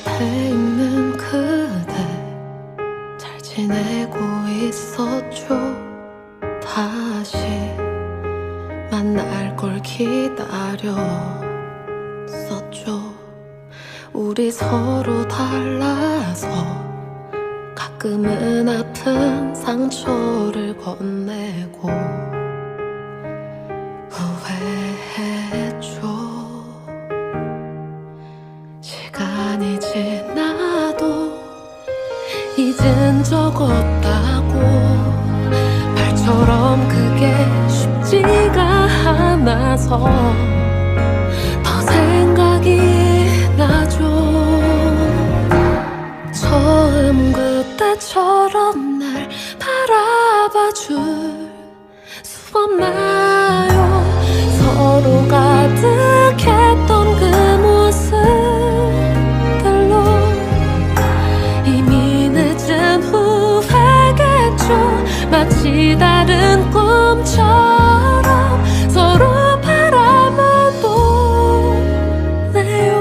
앞에 있는 그대 잘 지내고 있었죠. 다시 만날 걸 기다렸었죠. 우리 서로 달라서 가끔은 아픈 상처를 건네고 후회했죠. 시간이 지나도 잊은 적 없다고 말처럼 그게 쉽지가 않아서 더 생각이 나죠. 처음 그때처럼 날 바라봐 줄 수 없나요? 서로 가득했던 그 모습들로 이미 늦은 후회겠죠. 마치 다른 꿈처럼 서로 바라만 보네요.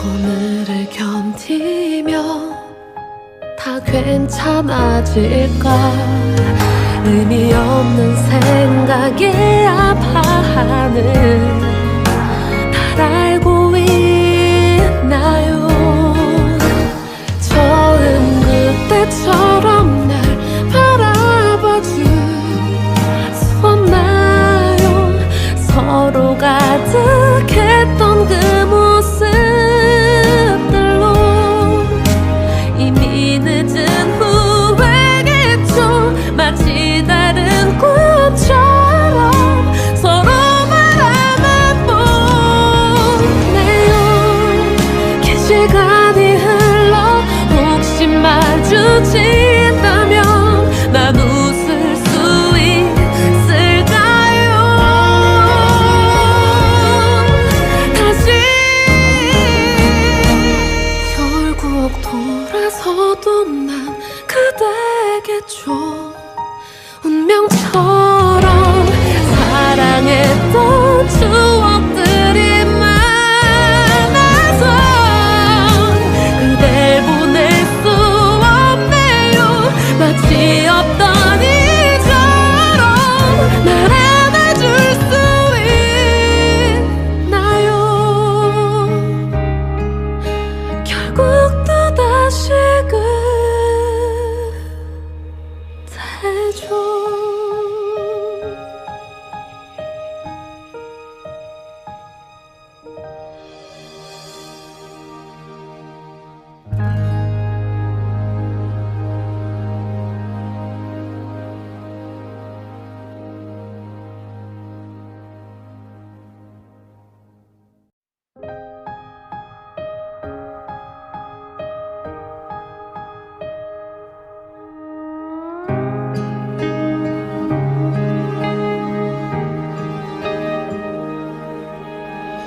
오늘을 견디면 다 괜찮아질까. 의미 없는 생각에 아파하는 날 알고 있나요? 처음 그때처럼 날 바라봐 줄 수 없나요? 서로 가득했던 그 모습들로 이미 늦은 후회겠죠. 마치 다른 꿈처럼 서로 바라만 보네요. 긴 시간이 흘러 혹시 마주친다면 난 웃을 수 있을까요? 다시 결국 돌아서도 난 그대겠죠. 운명처럼 사랑했던 추억들이 많아서 그댈 보낼 수 없네요. 마치 없던 이처럼 날 안아줄 수 있나요? 결국 또다시 그대죠.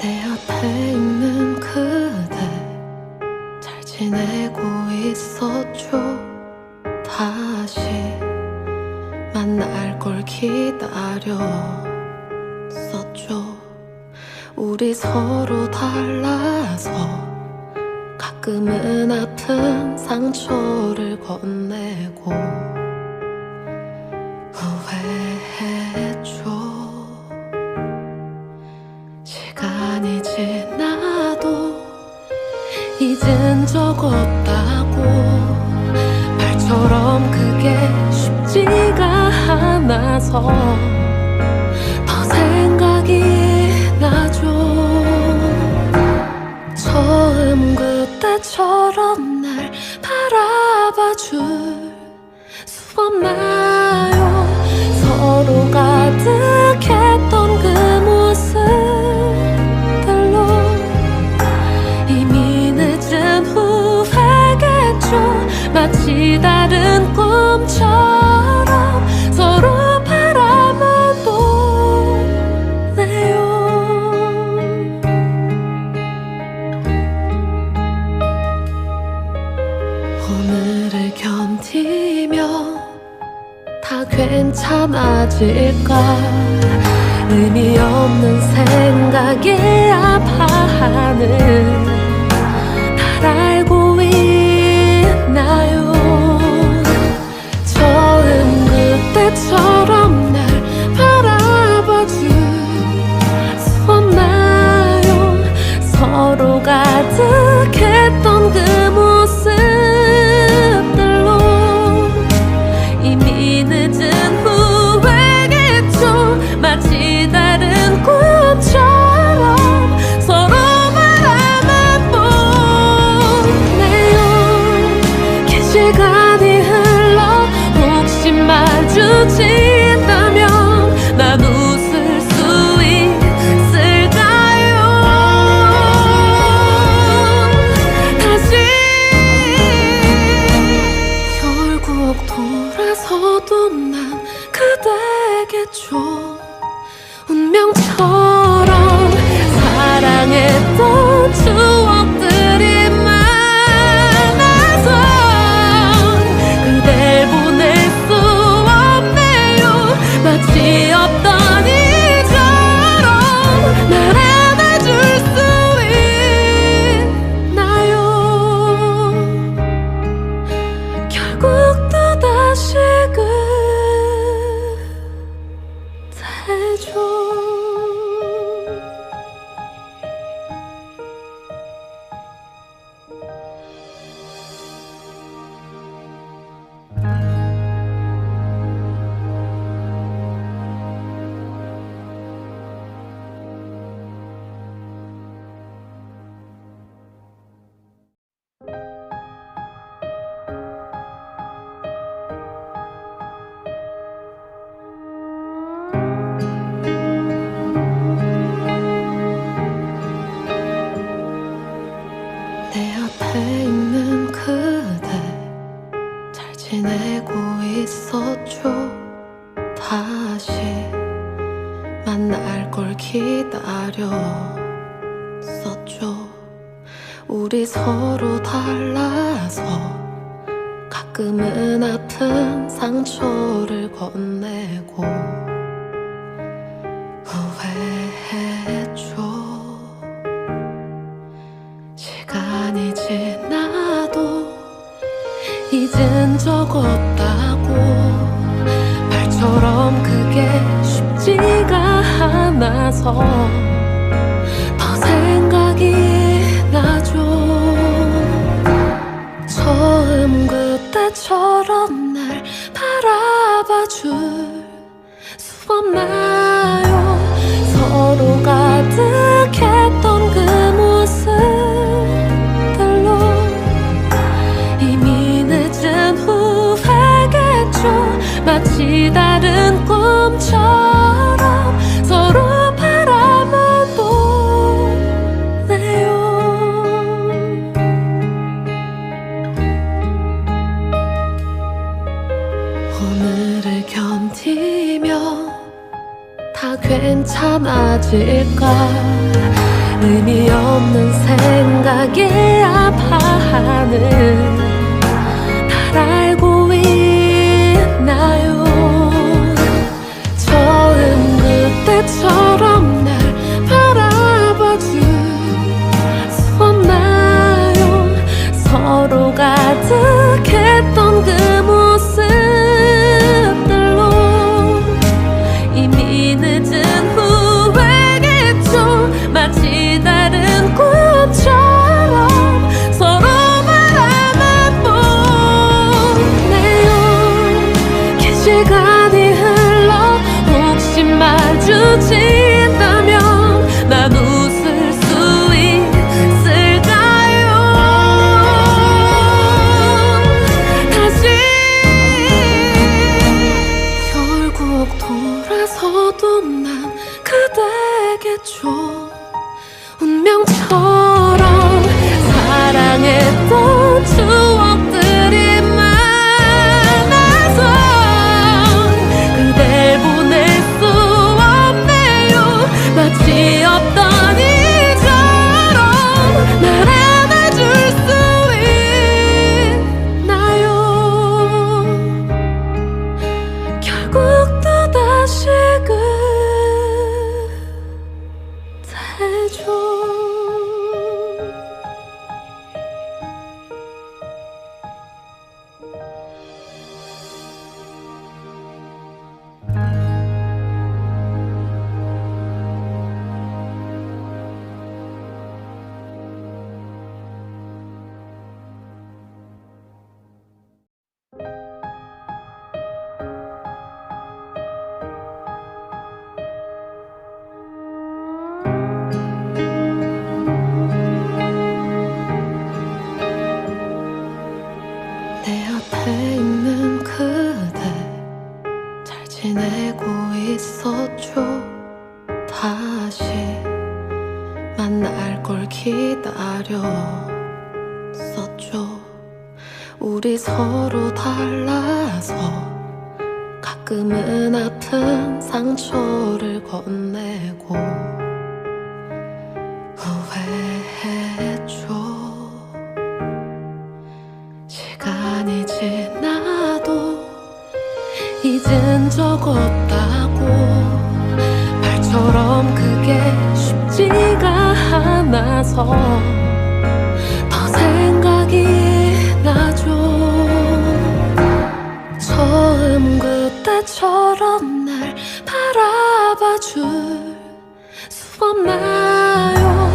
내 앞에 있는 그대 잘 지내고 있었죠. 다시 만날 걸 기다렸었죠. 우리 서로 달라서 가끔은 아픈 상처를 건네고 후회했죠. 시간이 지나도 잊은 적 없다고 말처럼 그게 쉽지가 않아서 더 생각이 나죠. 처음 그때처럼 날 바라봐 줄 수 없나요? 서로 가득했던 그 모습들로 이미 늦은 후회겠죠. 마치 다른 꿈처럼 서로 바라만 보네요. 오늘을 견디면 다 괜찮아질까. 의미 없는 생각에 아파하는 날 알고 있나요? 처음 그때처럼 날 바라봐줄 수 없나요? 서로 가득했던 그 모습들로 이미 늦은 후회겠죠. 마치 다른 꿈처럼 서로 바라만 보네요. 긴 시간이 흘러 혹시 마주친다면 난 웃을 수 있을까요? 다시 결국 돌아서도 난 그대겠죠. 운명처럼 사랑했던 추억들이 많아서 그댈 보낼 수 없네요. 마치 없던 이처럼 날 안아줄 수 있나요? 결국 또다시 그대죠. 내 앞에 있는 그대 잘 지내고 있었죠. 다시 만날 걸 기다렸었죠. 우리 서로 달라서 가끔은 아픈 상처를 건네고 후회했죠. 시간이 지나도 잊은 적 없다고 말처럼 그게 쉽지가 않아서 더 생각이 나죠. 처음 그때처럼 날 바라봐줄 수 없나요? 서로 가득했던 그 모습들로 이미 늦은 후회겠죠. 마치 다른 꿈처럼 서로 바라만 보네요. 오늘을 견디며 다 괜찮아질까? 의미 없는 생각에 아파하는 날 알고 있나요? 처음 그때처럼 날 바라봐줄 수 없나요? 서로 가득했던 그 모습들로 이미 늦은 후회겠죠. 마치 다른 꿈처럼 서로 바라만 보네요. 긴 시간이 흘러 혹시 마주친다면 난 웃을 수 있을까요? 다시 결국 돌아서도 난 그대겠죠. 운명처럼 사랑했던 추억들이 많아서 그댈 보낼 수 없네요. 마치 없던 이처럼 날 안아줄 수 있나요? 결국 또다시 다시 만날 걸 기다렸었죠. 우리 서로 달라서 가끔은 아픈 상처를 건네고 후회했죠. 시간이 지나도 잊은 적 없다고 말처럼 그게 쉽지가 않아서 더 생각이 나죠. 처음 그때처럼 날 바라봐줄 수 없나요?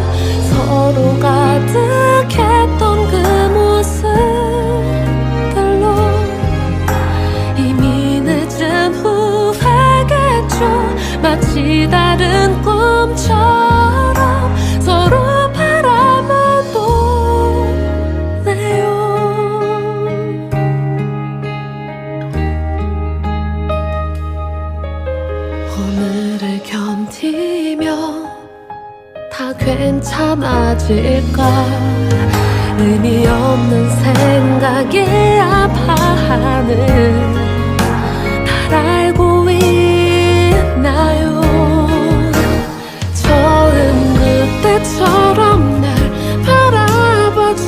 서로 가득했던 그 모습들로 이미 늦은 후회겠죠. 마치 다른 꿈처럼 서로 바라만 보네요. 오늘을 견디며 다 괜찮아질까? 의미 없는 생각에 아파하는 날 알고 있나요? 처음 그때처럼 날 바라봐줄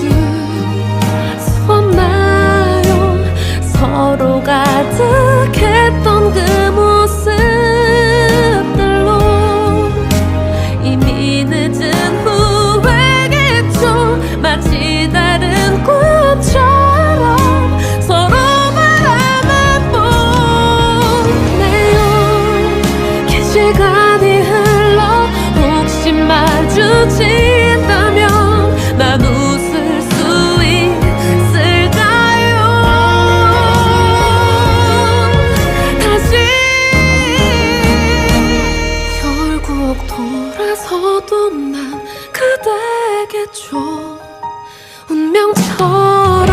수 없나요? 서로 가득했던 그 모습들로 이미 늦은 후회겠죠. 마치 다른 꿈처럼 서로 바라만 보네요. 긴 시간이 흘러 혹시 마주친다면 난 웃을 수 있을까요? 다시 결국 돌아서도 난 그대겠죠. 운명처럼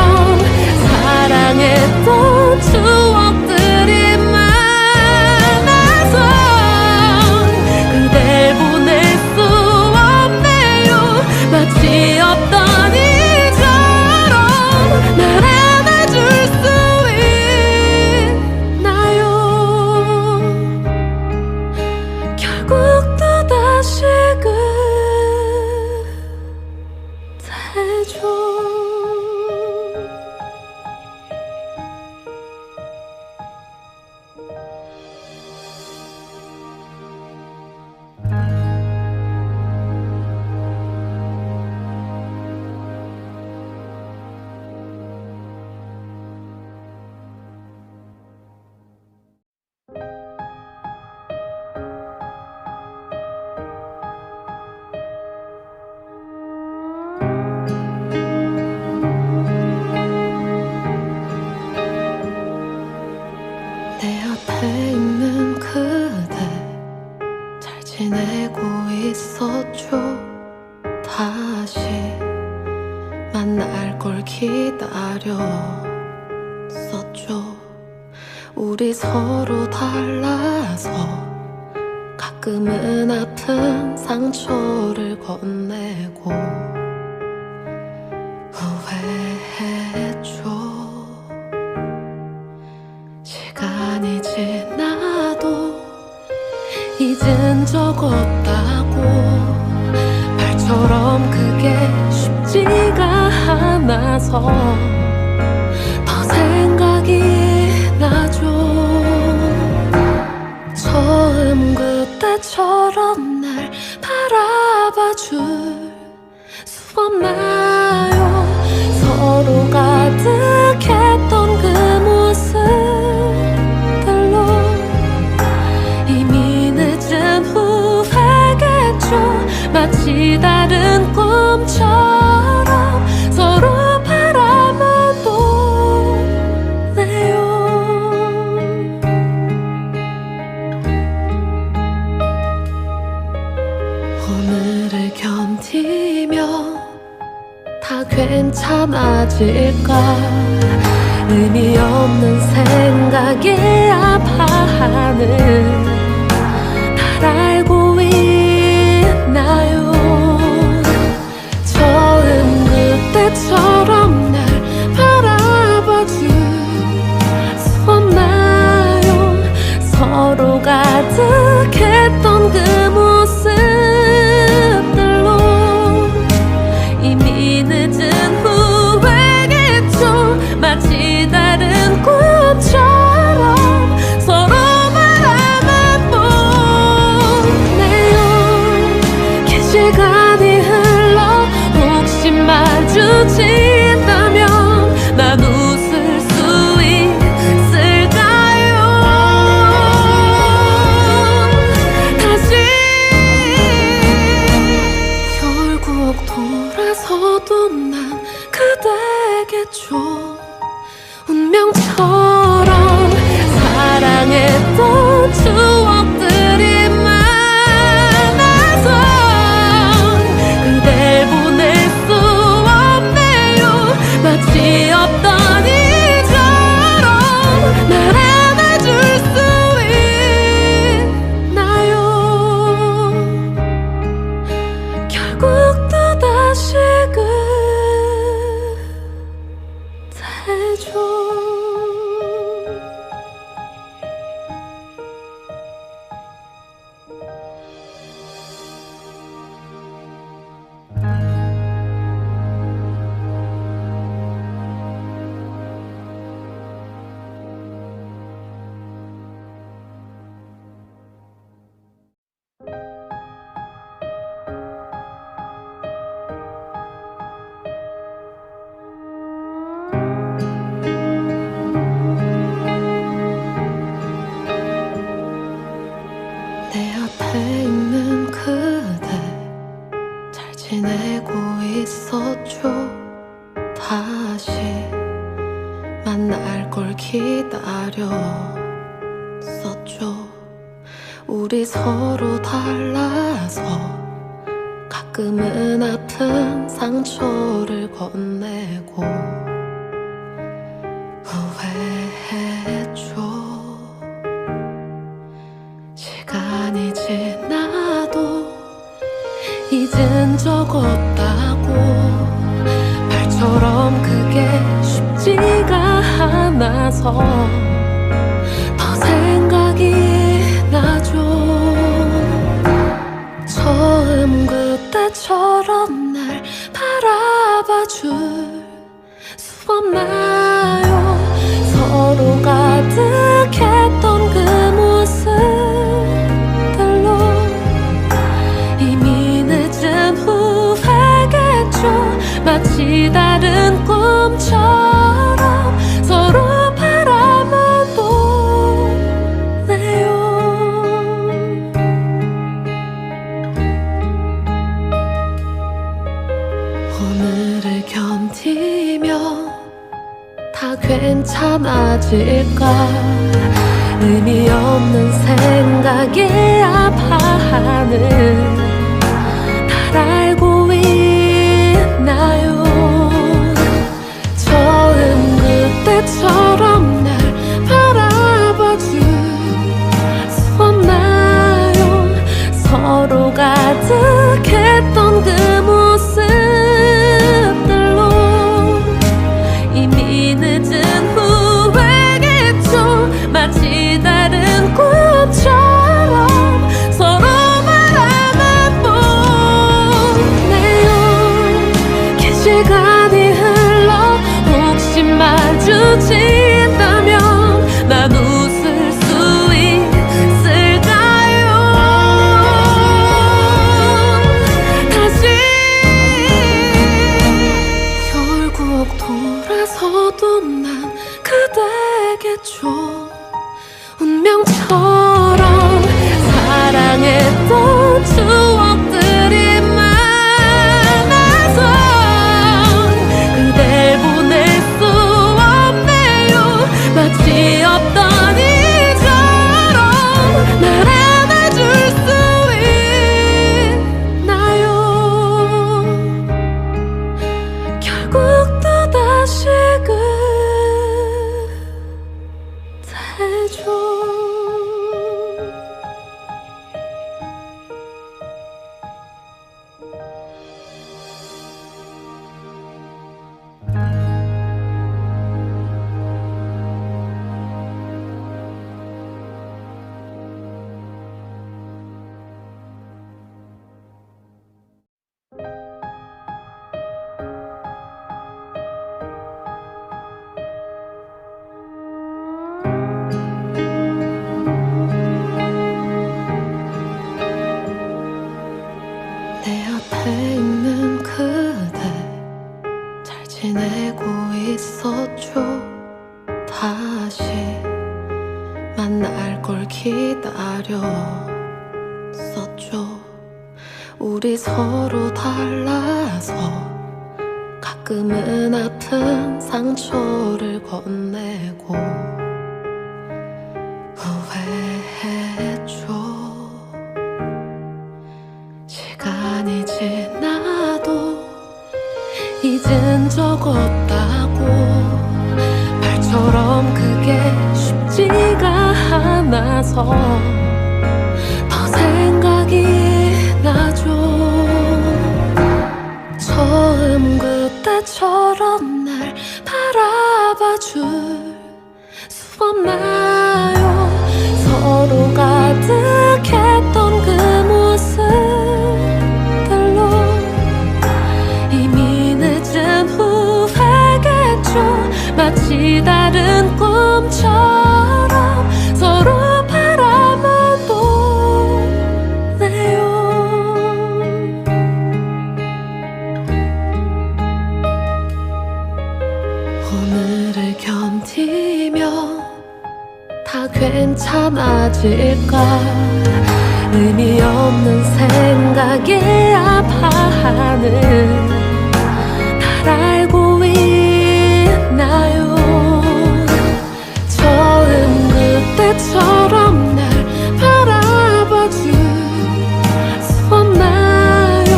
사랑했던 추억들이 많아서 그댈 보낼 수 없네요. 마치 없던 일처럼 날 안아줄 수 있나요? 결국 또다시 그대죠. 내 앞에 있는 그대 잘 지내고 있었죠. 다시 만날 걸 기다렸었죠. 우리 서로 달라서 가끔은 아픈 상처를 건네고 후회했죠. 시간이 지나도 잊은 적 없다고 말처럼 그게 쉽지가 않아서 더 생각이 나죠. 처음 그때처럼 날 바라봐줄 수 없나요? 서로 가득했던 그 모습들로 이미 늦은 후회겠죠. 마치 다른 꿈처럼 서로 바라만 보네요. 오늘을 견디며 다 괜찮아질까? 의미 없는 생각에 아파하는 날 알고 있나요? 시간이 흘러 혹시 마주친다면 난 웃을 수 있을까요? 다시 결국 돌아서도 난 그대겠죠. 운명처럼 사랑했던 추억들이 많아서 그댈 보낼 수 없네요. 마치 없던 이처럼 날 안아줄 수 있나요? 결국 또다시 그대죠. 내 앞에 있는 그대 잘 지내고 있었죠. 다시 만날 걸 기다렸었죠. 우리 서로 달라서 가끔은 아픈 상처를 건네고 후회했죠. 시간이 지나도 잊은 적 없다고 말처럼 그게 쉽지가 않아서 더 생각이 나죠. 처음 그때처럼 날 바라봐 줄 수 없나요? 서로 가득했던 그 모습들로 이미 늦은 후회겠죠. 마치 다른 꿈처럼 서로 바라만 보네요. 오늘을 견디며 다 괜찮아질까? 의미 없는 생각에 아파하는 날 알고 있나요? 처음 그때처럼 날 바라봐 줄 수 없나요? 서로 가득했던 그 모습들로 이미 늦은 후회겠죠. 마치 다른 꿈처럼 서로 바라만 보네요. 긴 시간이 흘러 혹시 마주친다면 난 웃을 수 있을까요? 다시 결국 돌아서도 난 그대겠죠. 운명처럼 사랑했던 추억들이 많아서 그댈 보낼 수 없네요. 앞에 있는 그대 잘 지내고 있었죠. 다시 만날 걸 기다렸었죠. 우리 서로 달라서 가끔은 아픈 상처를 건네고 후회했죠. 시간이 지나도 잊은 적 없다고 말처럼 그게 쉽지가 않아서 더 생각이 나죠. 처음 그때처럼 날 바라봐 줄 수 없나요? 서로 가득했던 그 모습들로 이미 늦은 후회겠죠. 마치 다른 꿈처럼 서로 바라만 보네요. 오늘을 견디면 다 괜찮아질까. 의미 없는 생각에 아파하는 날 알고 있나요? 처음 그때처럼 날 바라봐 줄 수 없나요?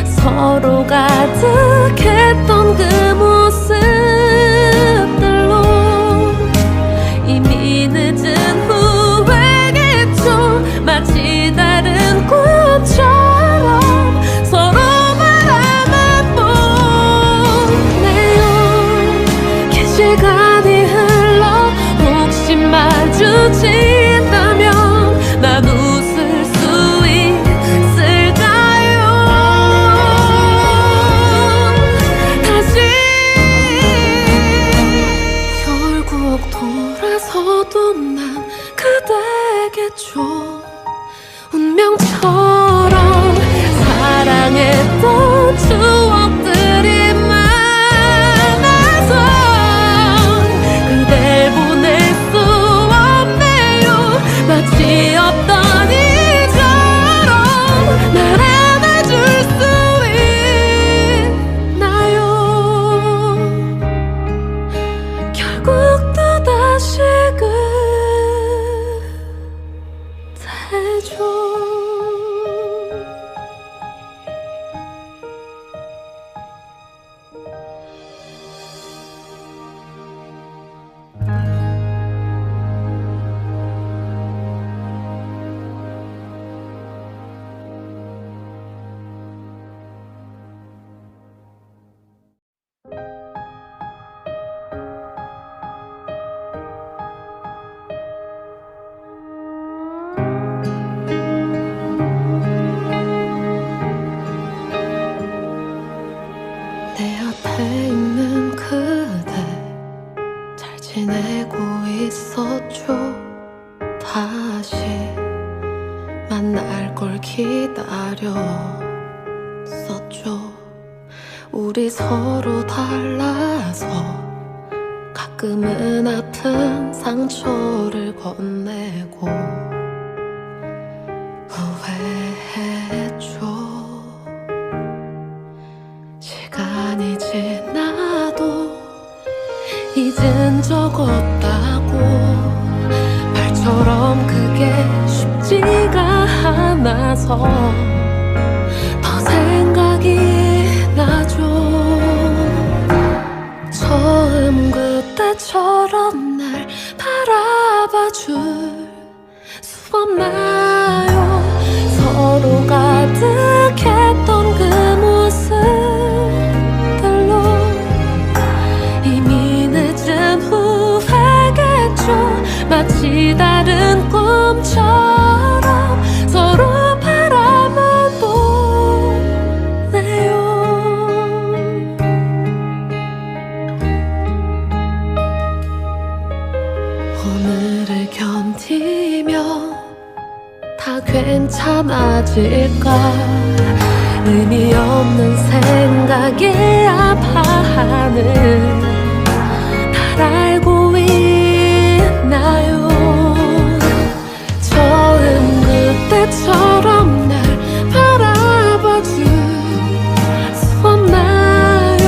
서로 가득했던 그 모습들로 이미 늦은 후회겠죠. 마치 다른 꿈처럼 서로 바라만 보네요. 긴 시간이 흘러 혹시 마주친다면 난 웃을 수 있을까요? 다시 결국 돌아서도 난 그대겠죠. 운명처럼 사랑했던 추억들이 많아서 그댈 보낼 수 없네요. 마치 없던 이처럼 날 안아줄 수 있나요? 결국 또다시 그대죠. 내 앞에 있는 그대 잘 지내고 있었죠. 다시 만날 걸 기다렸었죠. 우리 서로 달라서 가끔은 아픈 상처를 건네고 후회했죠. 시간이 지나도 잊은 적 없다고 말처럼 그게 쉽지가 않아서 더 생각이 나죠. 처음 그때처럼 날 바라봐 줄 수 없나요? 서로 가득했던 그 모습들로 이미 늦은 후회겠죠. 마치 다른 꿈처럼 서로 바라만 보네요. 오늘을 견디면 다 괜찮아질까. 의미 없는 생각에 아파하는 날 알고 있나요? 처음 그때처럼 날 바라봐줄 수 없나요?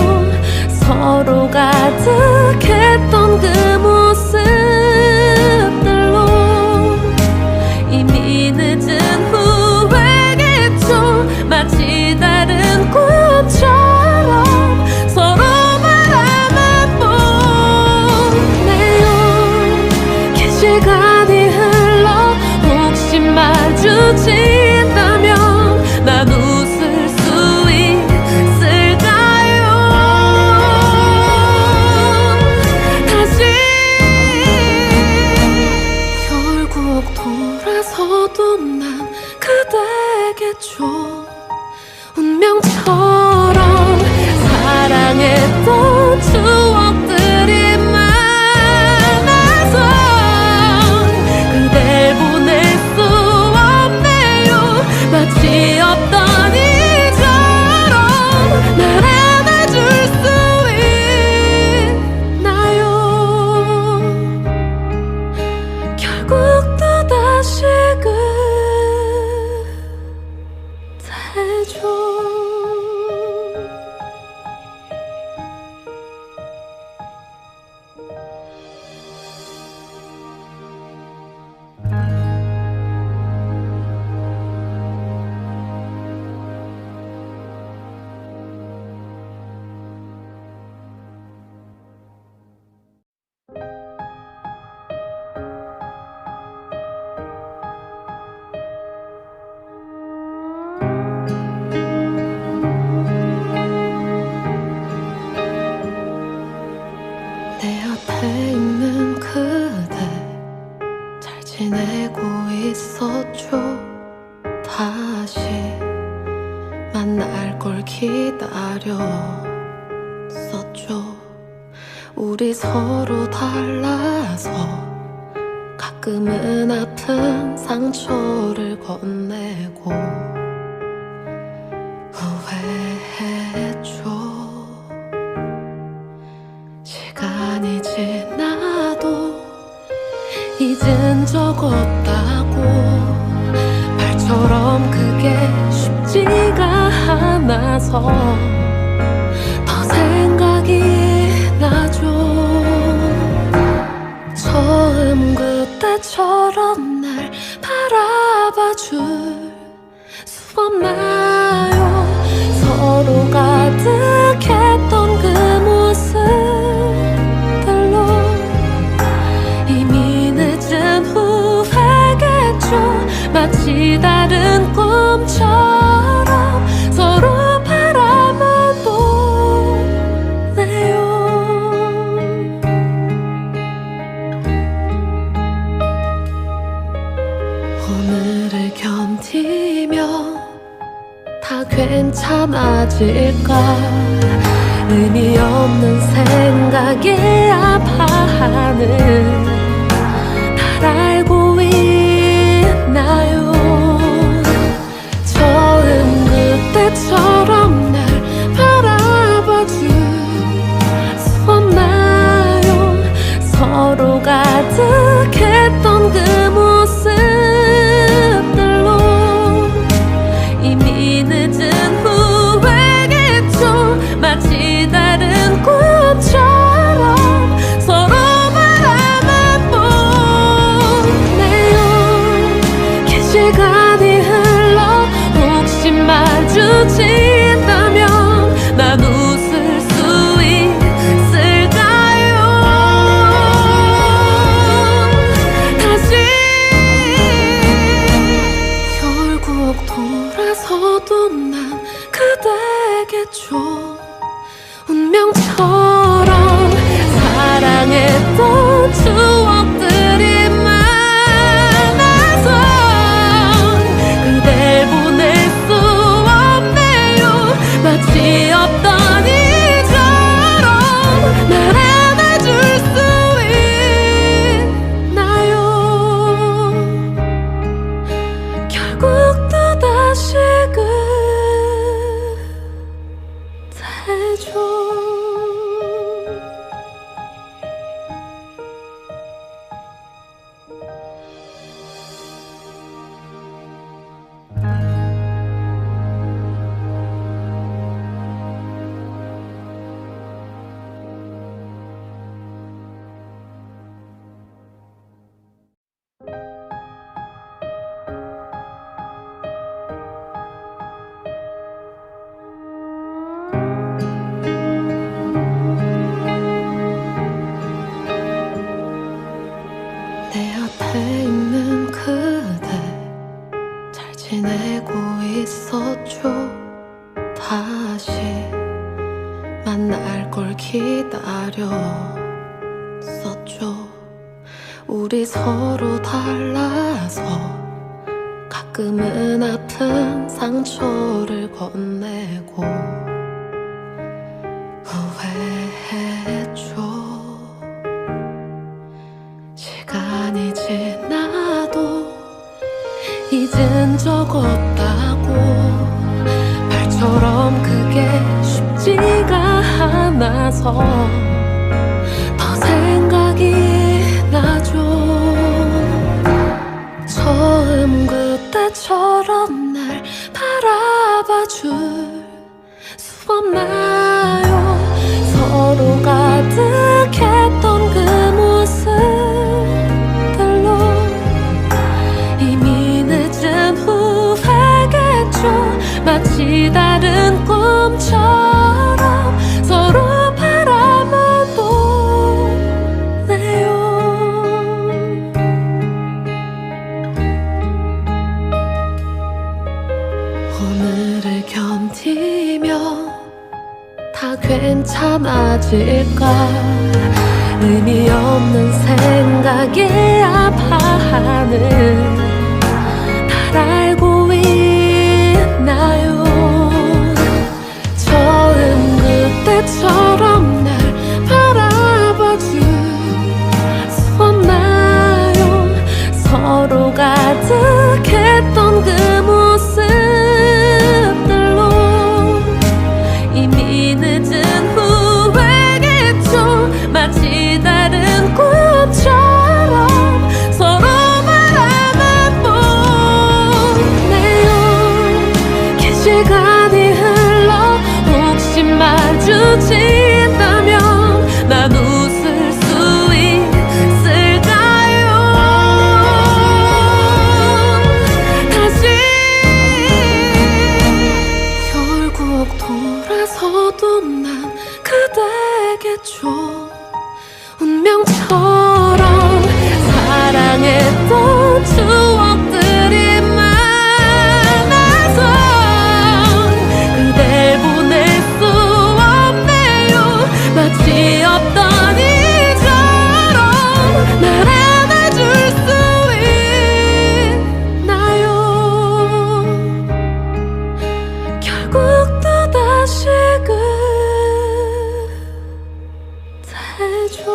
서로 가득했던 그 모습들로 이미 늦은 후회겠죠. 마치 다른 꿈처럼 서로 바라만 보네요. 긴 시간이 흘러 혹시 마주친다면 난 웃을 수 있을까요? 다시 결국 돌아서도 난 그대겠죠. 운명처럼 사랑했던 추억들이 많아서 그댈 보낼 수 없네요. 마치 없던 이처럼 날 안아줄 수 있나요? 결국 또다시 그대죠. 내 앞에 있는 그대 잘 지내고 있었죠. 다시 만날 걸 기다렸었죠. 우리 서로 달라서 가끔은 아픈 상처를 건네고 후회했죠. 시간이 지나도 잊은 적 없다고 말처럼 그게 쉽지가 않아서 더 생각이 나죠. 처음 그때처럼 날 바라봐줄 수 없나요? 서로 가득했던 그 모습들로 이미 늦은 후회겠죠. 마치 다른 꿈처럼 서로 바라만 보네요. 오늘을 견디면 다 괜찮아질까? 의미 없는 생각에 아파하는 날 알고 있나요? 처음 그때처럼 날 바라봐줄 수 없나요? 서로 가득했던 그 모습들로 이미 늦은 후회겠죠. 마치 다른 꿈처럼 서로 바라만 보네요. 긴 시간이 흘러 혹시 마주친다면 난 웃을 수 있을까요? 다시 결국 돌아서도 난 그대겠죠. 운명처럼 사랑했던 추억들이 많아서 그댈 보낼 수 없네요. 마치 없던 이처럼 날 안아줄 수 있나요? 결국 또다시 그대죠. 있었죠. 다시 만날 걸 기다렸었죠. 우리 서로 달라서 가끔은 아픈 상처를 건네고 후회했죠. 시간이 지나도 잊은 적 없다고 말처럼 그게 쉽지가 않아서 더 생각이 나죠. 처음 그때처럼 날 바라봐줄 수 없나요? 서로 가득했던 그 모습들로 이미 늦은 후회겠죠. 마치 다른 꿈처럼 서로 바라만 보네요. 오늘을 견디면 다 괜찮아질까? 의미 없는 생각에 아파하는 날 알고 있나요? 처음 그때처럼 날 바라봐줄 수 없나요? 서로 가득했던 그 모습들로 이미 늦은 후회겠죠. 마치 다른 꿈처럼 서로 바라만 보네요. 긴 시간이 흘러 혹시 마주친다면 난 웃을 수 있을까요? 다시 결국 돌아서도 난 그대겠죠. 운명처럼 사랑했던 추억들이 많아서 그댈 보낼 수 없네요. 마치 없던 이처럼 날 안아줄 수 있나요? 결국 또다시 그대죠.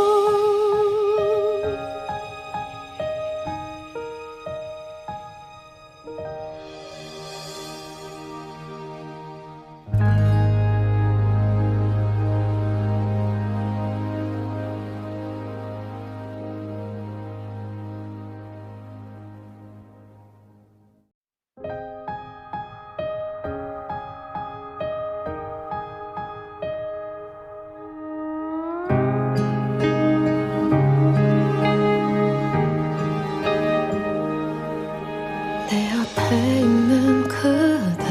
내 앞에 있는 그대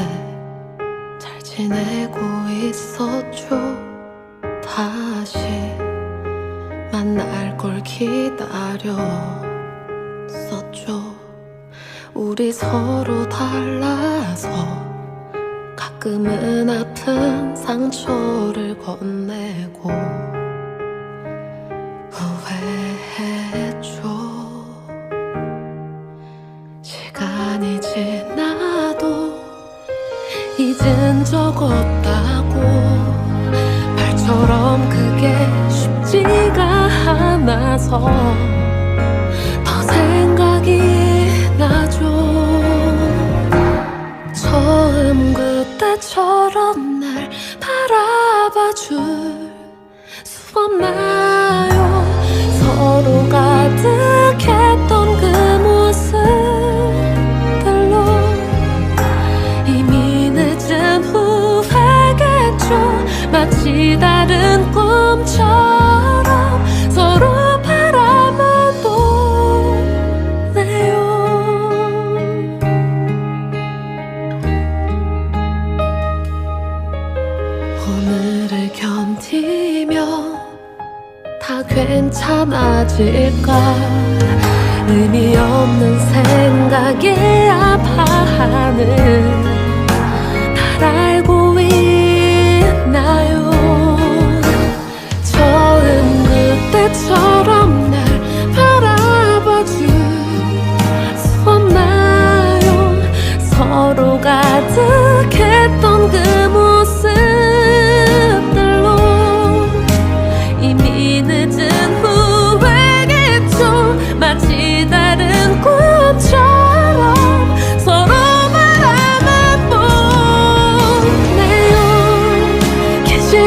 잘 지내고 있었죠. 다시 만날 걸 기다렸었죠. 우리 서로 달라서 가끔은 아픈 상처를 건네고 후회했죠. 시간이 지나도 잊은 적 없다고 말처럼 그게 쉽지가 않아서 더 생각이 나죠. 처음 그때처럼 날 바라봐줄 수 없나요? 서로 가득했던 그 모습들로 이미 늦은 후회겠죠. 마치 다른 꿈처럼 서로 바라만 보네요. 오늘을 견디면 다 괜찮아질까? 의미 없는 생각에 아파하는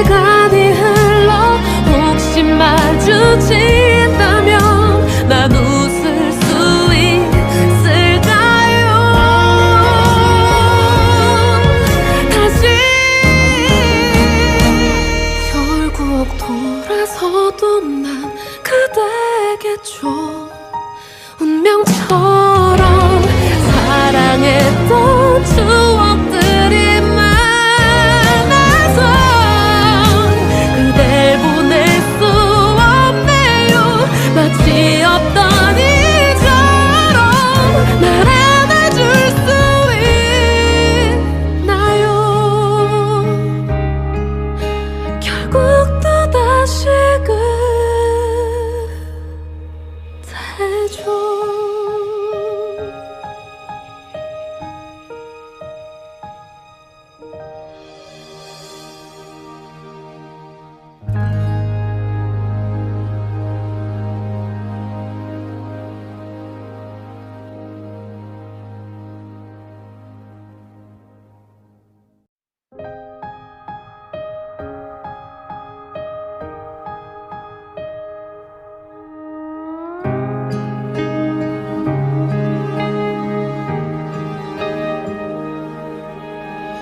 시간이 흘러 혹시 마주친다면 난 웃을 수 있을까요? 다시 결국 돌아서도 난 그대겠죠. 운명처럼 사랑했던 추억들이 많아서 그댈 보낼 수 없네요. 마치 없던 이처럼 날 안아줄 수 있나요? 결국 또다시 그대죠.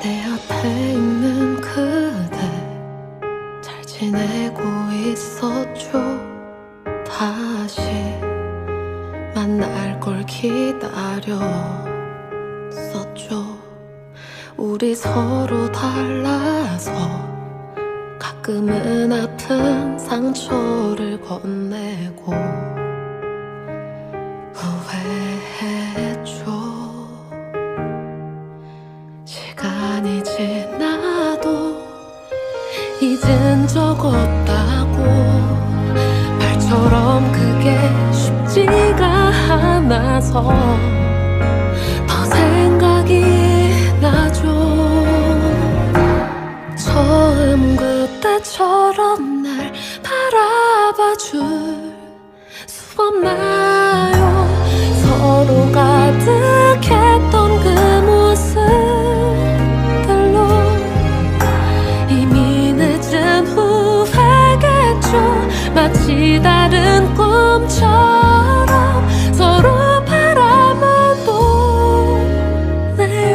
내 앞에 있는 그대 잘 지내고 있었죠. 다시 만날 걸 기다렸었죠. 우리 서로 달라서 가끔은 아픈 상처를 건네고 후회했죠. 시간이 지나도 잊은 적 없다고 말처럼 그게 쉽지가 않아서 더 생각이 나죠. 처음 그때처럼 날 바라봐 줄 수 없나요? 서로 가득했던 그 모습들로 이미 늦은 후회겠죠. 마치 다른 꿈처럼 서로 바라만 보네요.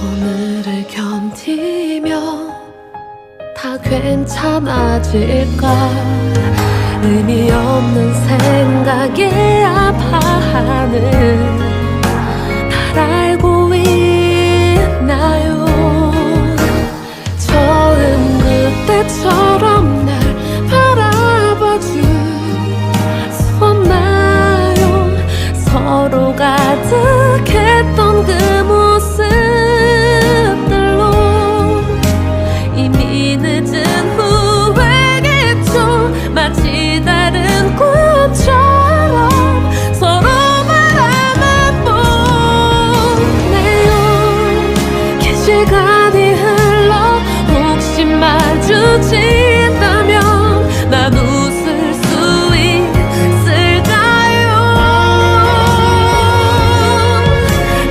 오늘을 견디며 다 괜찮아질까? 의미 없는 생각에 아파하는 날 알고 있나요? 처음 그때처럼 날 바라봐 줄 수 없나요? 서로 가득했던 그 모습들로 이미 늦은 후회겠죠. 마치 다른 꿈처럼 서로 바라만 보네요. 긴 시간이 흘러 혹시 마주친다면 난 웃을 수 있을까요?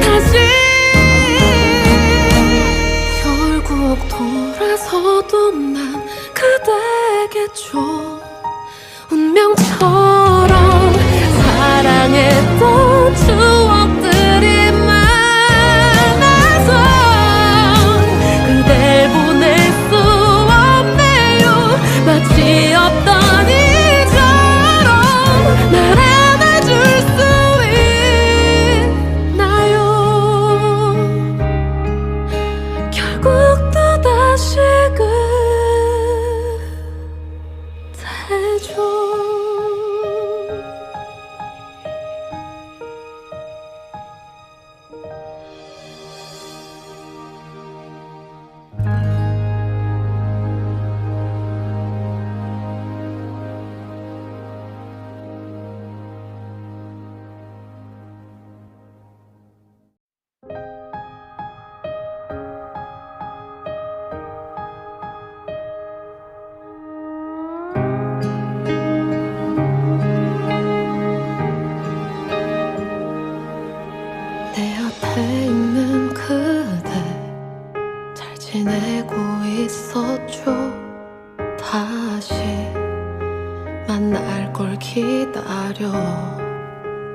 다시 결국 돌아서도 난 그대겠죠. 운명처럼 사랑했던 추억들이 많아서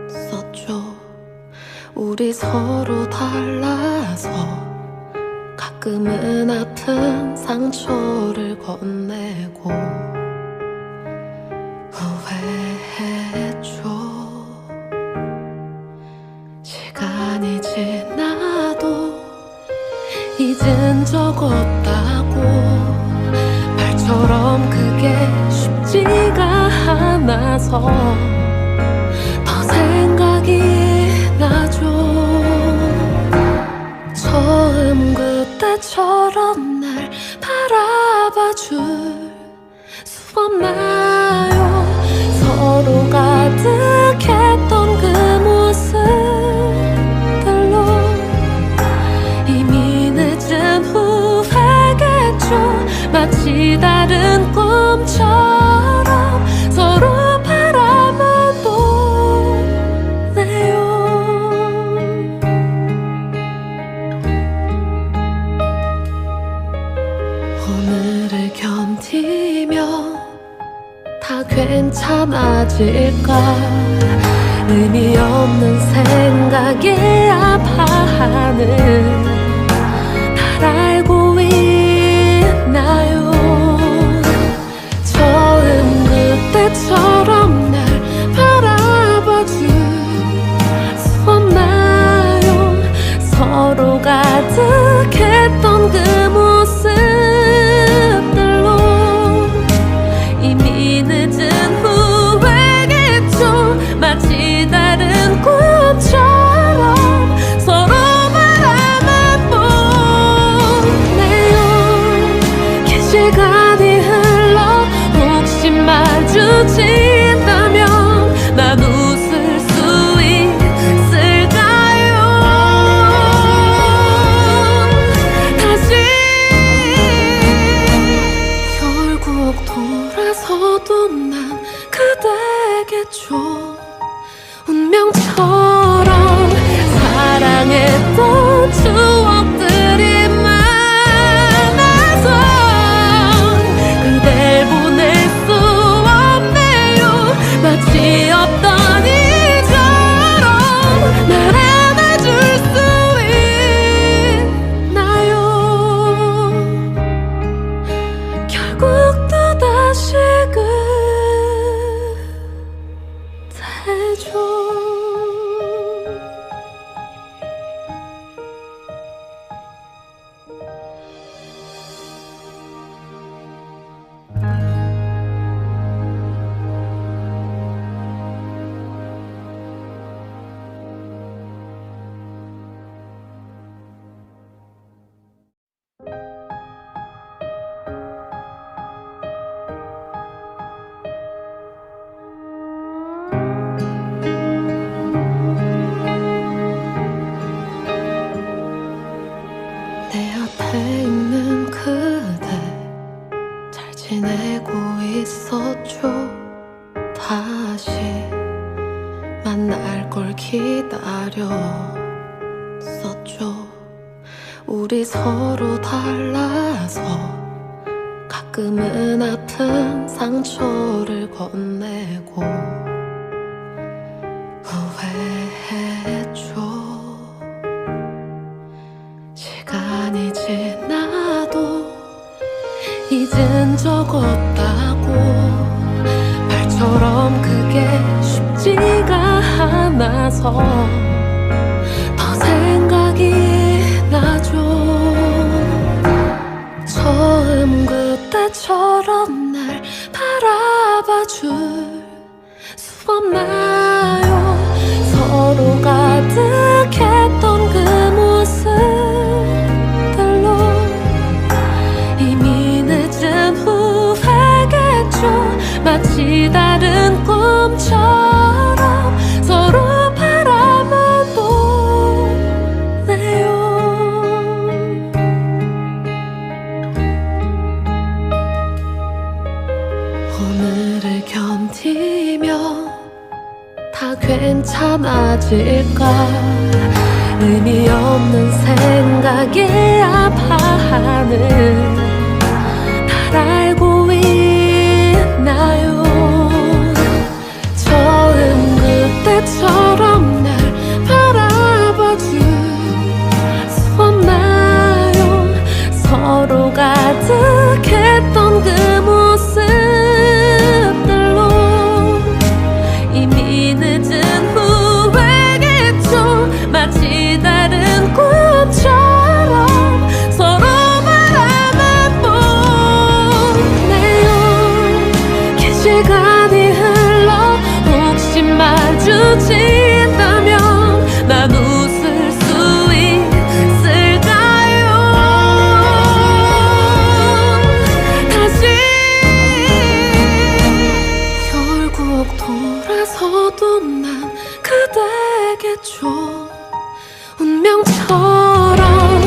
기다렸었죠. 우리 서로 달라서 가끔은 아픈 상처를 건네고 후회했죠. 시간이 지나도 잊은 적 없다고 말처럼 그게 쉽지가 않아서 더 생각이 나죠. 처음 그때처럼 날 바라봐 줄 수 없나요? 서로 가득했던 그 모습들로 이미 늦은 후회겠죠. 마치 다른 꿈처럼 서로 바라만 보네요. 오늘을 견디면 다 괜찮아질까. 의미 없는 생각에 아파하는 날 알고 있나요? 처음 그때처럼 날 바라봐 줄 수 없나요? 서로 가득했던 그 모습들로 이미 늦은 후회겠죠. 마치 다른 꿈처럼 서로 바라만 보네요. 긴 시간이 흘러 혹시 마주친다면 난 웃을 수 있을까요? 다시 결국 돌아서도 난 그대겠죠. 운명처럼 사랑했던 추억들이 많아서 그댈 보낼 수 없네요. 마치 없던 이처럼 날 안아줄 수 있나요? 결국 또다시 그대죠. 내 앞에 있는 그대 잘 지내고 있었죠. 다시 만날 걸 기다렸었죠. 우리 서로 달라서 가끔은 아픈 상처를 건네고 후회했죠. 시간이 지나도 잊은 적 없다고 말처럼 그게 쉽지가 않아서 더 생각이 나죠. 처음 그때처럼 날 바라봐 줄 수 없나요? 서로 가득했던 그 모습들로 이미 늦은 후회겠죠. 마치 다른 꿈처럼 서로 바라만 보네요. 오늘을 견디면 다 괜찮아질까. 의미 없는 생각에 아파하는 날 알고 있나요? 처음 때처럼 날 바라봐줄 수 없나요? 서로 가득했던 그 모습들로 이미 늦은 후회겠죠. 마치 다른 꿈처럼 서로 바라만 보네요. 긴 시간이 흘러 혹시 마주친다면 난 웃을 수 있을까요? 다시 결국 돌아서도 난 그대겠죠. 운명처럼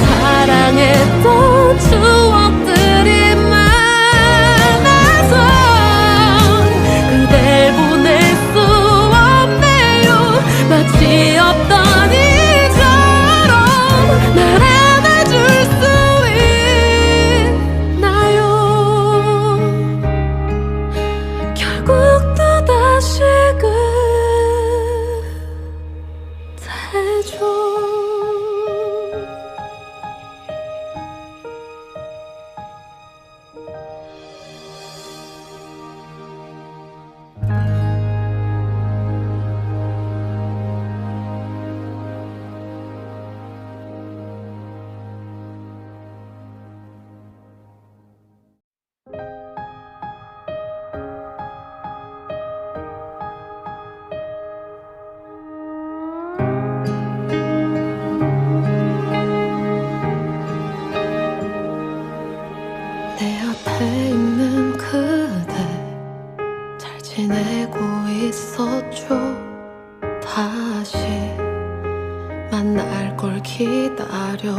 사랑했던 추억들이 많아서 그댈 보낼 수 없네요. 마치 없던 이처럼 날 안아줄 수 있나요? 결국 또다시 그대죠. 내 앞에 있는 그대 잘 지내고 있었죠. 다시 만날 걸 기다렸었죠.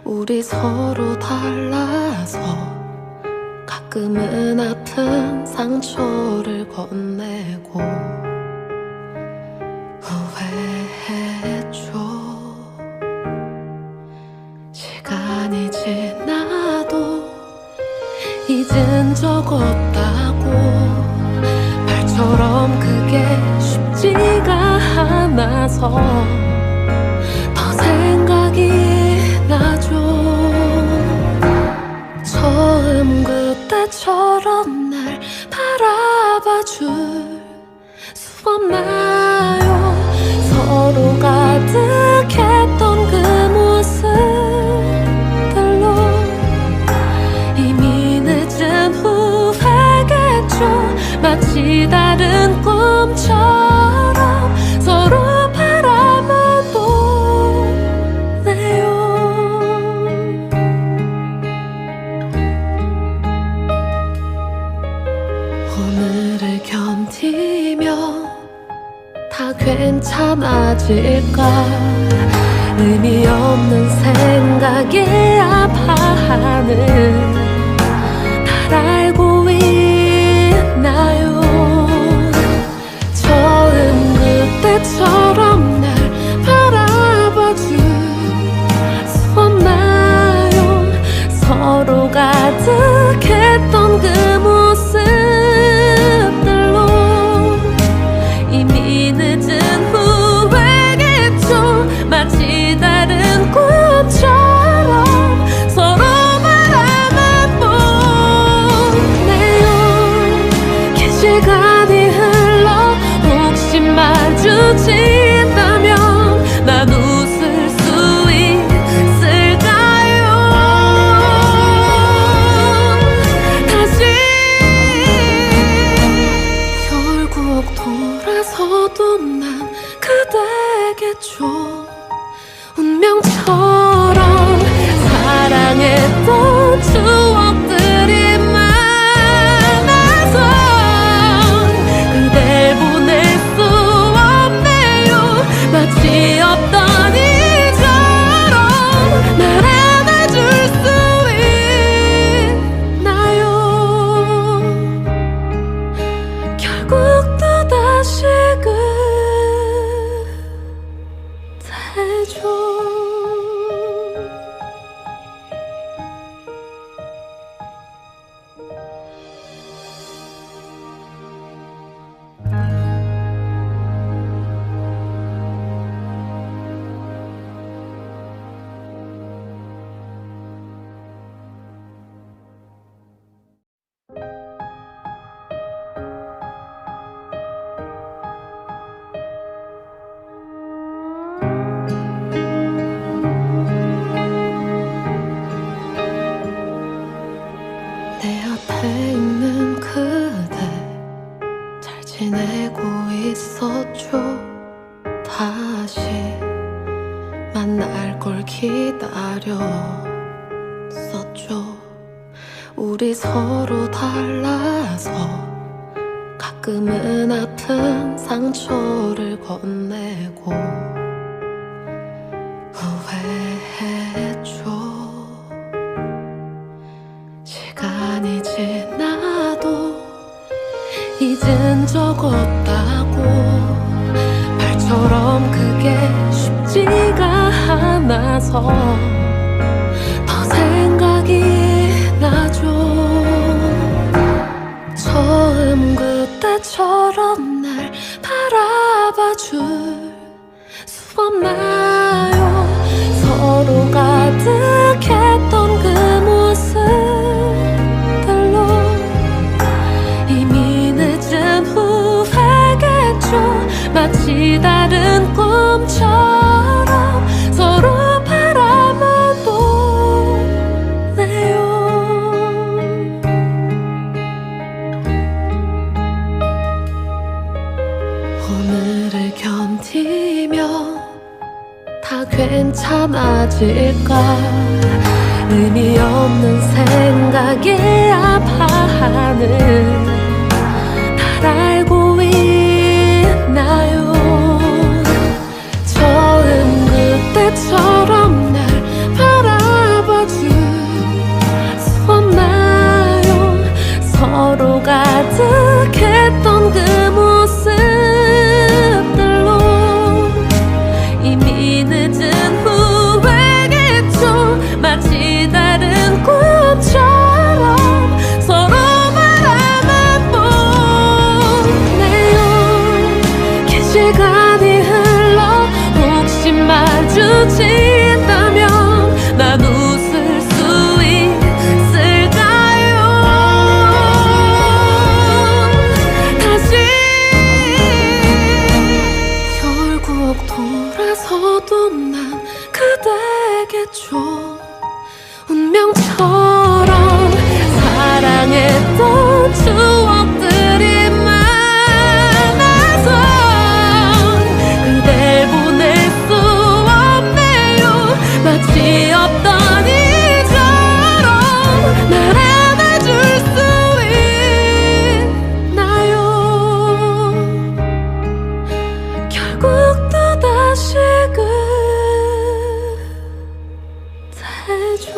우리 서로 달라서 가끔은 아픈 상처를 건네고 후회했죠. 시간이 지나도 잊은 적 없다고 말처럼 그게 쉽지가 않아서 더 생각이 나죠. 처음 그때처럼 날 바라봐줄 수 없나요? 서로 가득했던 그 모습들로 이미 늦은 후회겠죠. 마치 다른 꿈처럼 서로 바라만 보네요. 오늘을 견디며 다 괜찮아질까? 의미 없는 생각에 아파하는 날 알고 있나요? 처음 그때처럼 날 바라봐줄 수 없나요? 서로 가득했던 그 모습들로 이미 늦은 후회겠죠. 마치 다른 꿈처럼 서로 바라만 보네요. 긴 시간이 흘러 혹시 마주친다면 난 웃을 수 있을까요? 다시 결국 돌아서도 난 그대겠죠. 운명처럼 사랑했던 추억들이 많아서 그댈 보낼 수 없네요. 마치 없던 이처럼 날 안아줄 수 있나요? 결국 또다시 그대죠. 지내고 있었죠. 다시 만날 걸 기다렸었죠. 우리 서로 달라서 가끔은 아픈 상처를 건네고 후회했죠. 시간이 지나도 잊은 적 없다고 말처럼 그게 쉽지가 않아서 더 생각이 나죠. 처음 그때처럼 날 바라봐줄 수 없나요? 서로 가득했던 그 모습들로 이미 늦은 후회겠죠. 마치 다른 꿈처럼 서로 바라만 보네요. 오늘을 견디면 다 괜찮아질까. 의미 없는 생각에 아파하는 날 알고 있나요? 처음 그때처럼 날 바라봐줄 수 없나요? 서로 가득했던 그 모습들로 이미 늦은 후회겠죠. 마치 다른 꿈처럼 서로 바라만 보네요. 긴 시간이 흘러 혹시 마주친다면 난 웃을 수 있을까요? 다시 결국 돌아서도 난 그대겠죠. 운명처럼 사랑했던 추억들이 많아서 그댈 보낼 수 없네요. 마치 없던 이처럼 날 안아줄 수 있나요? 결국 또다시 그대죠.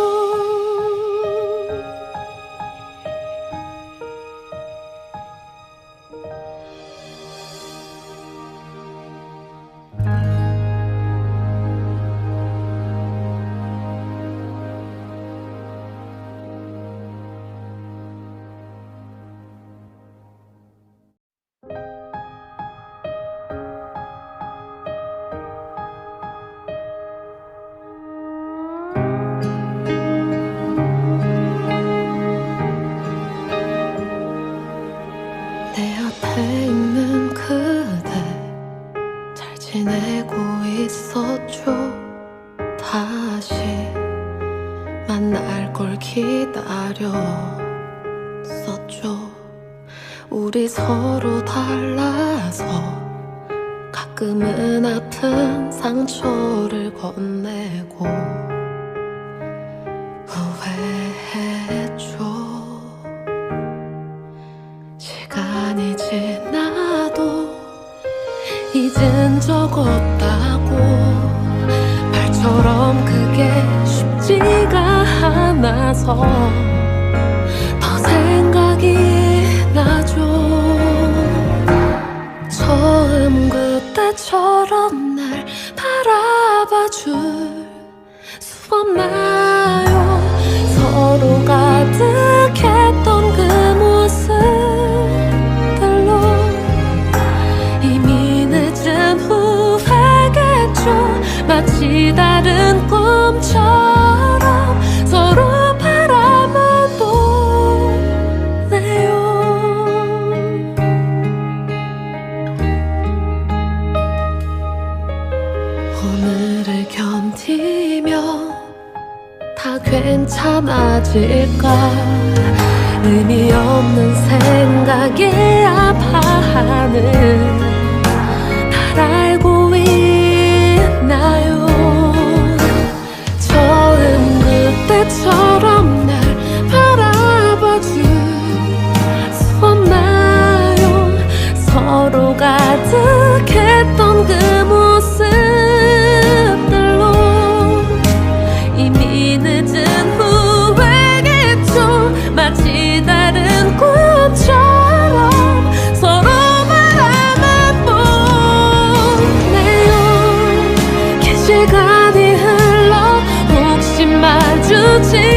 내 앞에 있는 그대 잘 지내고 있었죠. 다시 만날 걸 기다렸었죠. 우리 서로 달라서 가끔은 아픈 상처를 건네고 후회했죠. 시간이 지나도 잊은 적 없다고 말처럼 그게 쉽지가 않아서 더 생각이 나죠. 처음 그때처럼 날 바라봐줄 수 없나요? 서로 가득했던 그 모습들로 이미 늦은 후회겠죠. 마치 다른 꿈처럼 서로 바라만 보네요. 오늘을 견디면 다 괜찮아질까. 의미 없는 생각에 아파하는 날 알고 있나요? 처음 그때처럼 날 바라봐주었나요? 서로 가득했던 그 모습들로 이미 늦은 후회겠죠. 마치 다른 꿈처럼 서로 바라만 보네요. 긴 시간이 흘러 혹시 마주치